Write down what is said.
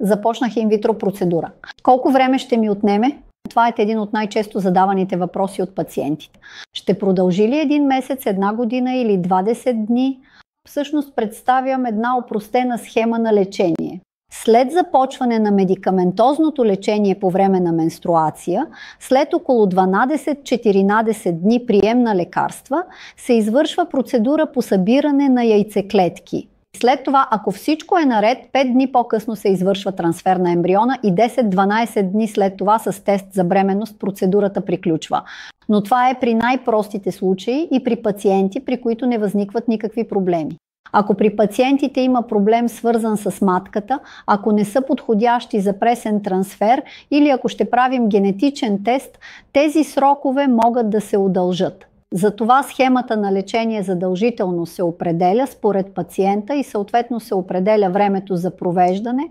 започнах инвитро процедура. Колко време ще ми отнеме? Това е един от най-често задаваните въпроси от пациентите. Ще продължи ли 1 месец, 1 година или 20 дни? Всъщност представям една опростена схема на лечение. След започване на медикаментозното лечение по време на менструация, след около 12-14 дни прием на лекарства, се извършва процедура по събиране на яйцеклетки. След това, ако всичко е наред, 5 дни по-късно се извършва трансфер на ембриона и 10-12 дни след това с тест за бременност процедурата приключва. Но това е при най-простите случаи и при пациенти, при които не възникват никакви проблеми. Ако при пациентите има проблем свързан с матката, ако не са подходящи за пресен трансфер или ако ще правим генетичен тест, тези срокове могат да се удължат. Затова схемата на лечение задължително се определя според пациента и съответно се определя времето за провеждане.